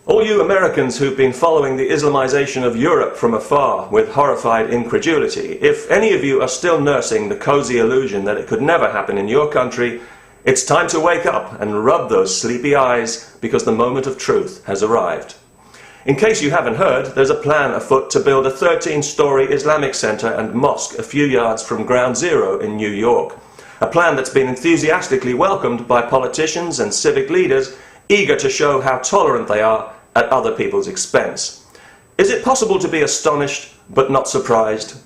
All you Americans who've been following the Islamization of Europe from afar with horrified incredulity, if any of you are still nursing the cozy illusion that it could never happen in your country, it's time to wake up and rub those sleepy eyes, because the moment of truth has arrived. In case you haven't heard, there's a plan afoot to build a 13-story Islamic center and mosque a few yards from Ground Zero in New York. A plan that's been enthusiastically welcomed by politicians and civic leaders eager to show how tolerant they are at other people's expense. Is it possible to be astonished but not surprised?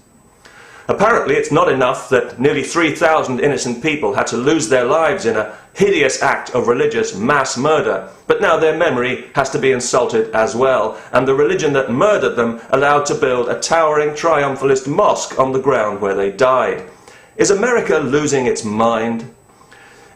Apparently it's not enough that nearly 3,000 innocent people had to lose their lives in a hideous act of religious mass murder, but now their memory has to be insulted as well, and the religion that murdered them allowed to build a towering triumphalist mosque on the ground where they died. Is America losing its mind?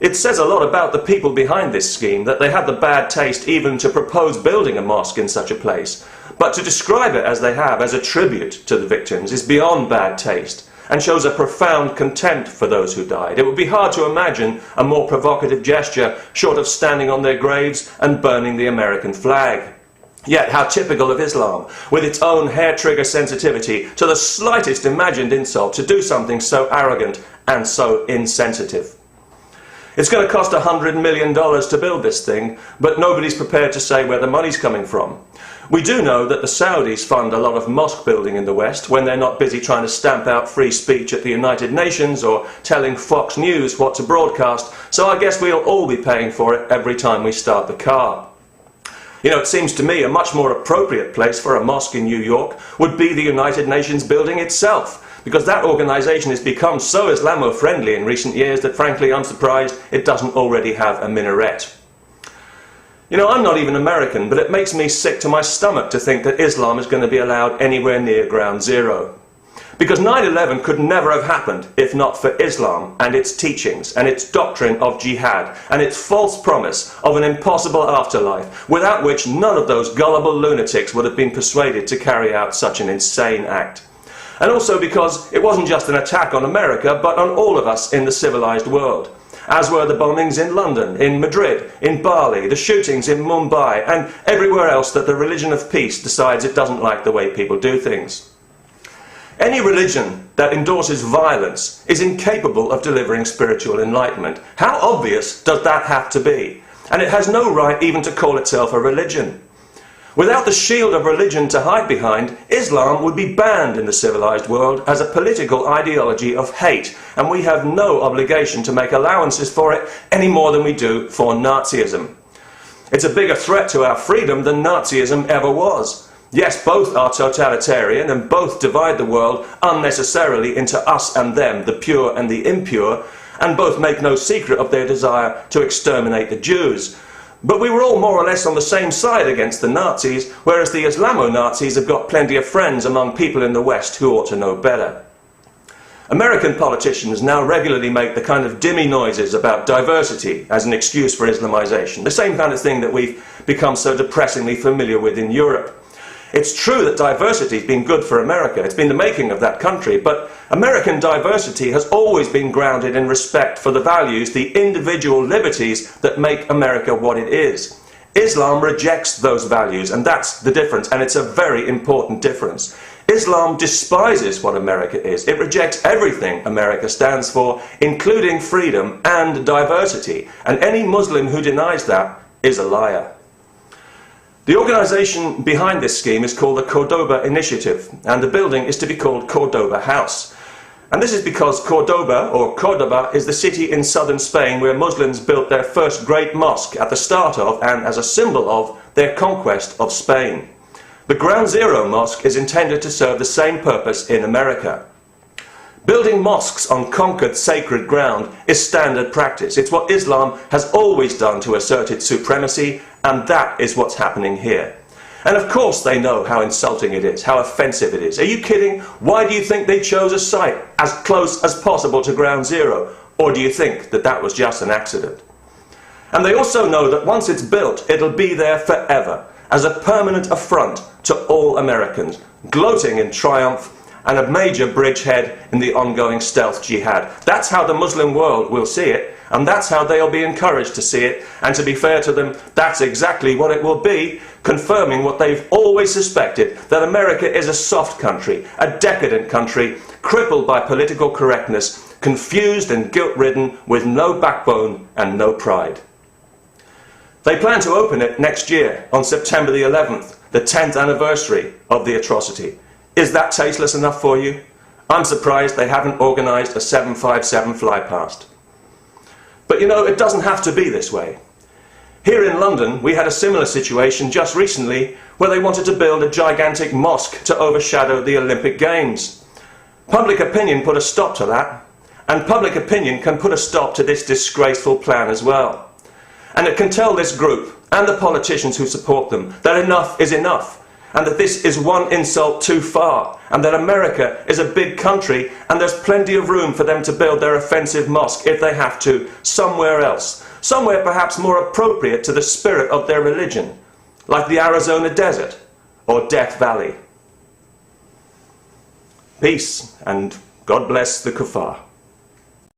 It says a lot about the people behind this scheme that they had the bad taste even to propose building a mosque in such a place. But to describe it as they have, as a tribute to the victims, is beyond bad taste and shows a profound contempt for those who died. It would be hard to imagine a more provocative gesture short of standing on their graves and burning the American flag. Yet how typical of Islam, with its own hair-trigger sensitivity to the slightest imagined insult, to do something so arrogant and so insensitive. It's going to cost $100 million to build this thing, but nobody's prepared to say where the money's coming from. We do know that the Saudis fund a lot of mosque building in the West when they're not busy trying to stamp out free speech at the United Nations or telling Fox News what to broadcast, so I guess we'll all be paying for it every time we start the car. You know, it seems to me a much more appropriate place for a mosque in New York would be the United Nations building itself, because that organisation has become so Islamo-friendly in recent years that, frankly, I'm surprised it doesn't already have a minaret. You know, I'm not even American, but it makes me sick to my stomach to think that Islam is going to be allowed anywhere near Ground Zero. Because 9/11 could never have happened if not for Islam and its teachings and its doctrine of jihad and its false promise of an impossible afterlife, without which none of those gullible lunatics would have been persuaded to carry out such an insane act. And also because it wasn't just an attack on America, but on all of us in the civilized world, as were the bombings in London, in Madrid, in Bali, the shootings in Mumbai, and everywhere else that the religion of peace decides it doesn't like the way people do things. Any religion that endorses violence is incapable of delivering spiritual enlightenment. How obvious does that have to be? And it has no right even to call itself a religion. Without the shield of religion to hide behind, Islam would be banned in the civilized world as a political ideology of hate, and we have no obligation to make allowances for it any more than we do for Nazism. It's a bigger threat to our freedom than Nazism ever was. Yes, both are totalitarian and both divide the world unnecessarily into us and them, the pure and the impure, and both make no secret of their desire to exterminate the Jews. But we were all more or less on the same side against the Nazis, whereas the Islamo-Nazis have got plenty of friends among people in the West who ought to know better. American politicians now regularly make the kind of dimmy noises about diversity as an excuse for Islamization, the same kind of thing that we've become so depressingly familiar with in Europe. It's true that diversity has been good for America. It's been the making of that country. But American diversity has always been grounded in respect for the values, the individual liberties that make America what it is. Islam rejects those values, and that's the difference, and it's a very important difference. Islam despises what America is. It rejects everything America stands for, including freedom and diversity. And any Muslim who denies that is a liar. The organisation behind this scheme is called the Cordoba Initiative, and the building is to be called Cordoba House. And this is because Cordoba, or Cordoba, is the city in southern Spain where Muslims built their first great mosque at the start of, and as a symbol of, their conquest of Spain. The Ground Zero Mosque is intended to serve the same purpose in America. Building mosques on conquered sacred ground is standard practice. It's what Islam has always done to assert its supremacy, and that is what's happening here. And of course they know how insulting it is, how offensive it is. Are you kidding? Why do you think they chose a site as close as possible to Ground Zero? Or do you think that that was just an accident? And they also know that once it's built, it'll be there forever, as a permanent affront to all Americans, gloating in triumph and a major bridgehead in the ongoing stealth jihad. That's how the Muslim world will see it, and that's how they'll be encouraged to see it. And to be fair to them, that's exactly what it will be, confirming what they've always suspected, that America is a soft country, a decadent country, crippled by political correctness, confused and guilt-ridden, with no backbone and no pride. They plan to open it next year, on September the 11th, the 10th anniversary of the atrocity. Is that tasteless enough for you? I'm surprised they haven't organised a 757 flypast. But you know, it doesn't have to be this way. Here in London, we had a similar situation just recently where they wanted to build a gigantic mosque to overshadow the Olympic Games. Public opinion put a stop to that, and public opinion can put a stop to this disgraceful plan as well. And it can tell this group and the politicians who support them that enough is enough, and that this is one insult too far, and that America is a big country and there's plenty of room for them to build their offensive mosque, if they have to, somewhere else, somewhere perhaps more appropriate to the spirit of their religion, like the Arizona desert or Death Valley. Peace, and God bless the kuffar.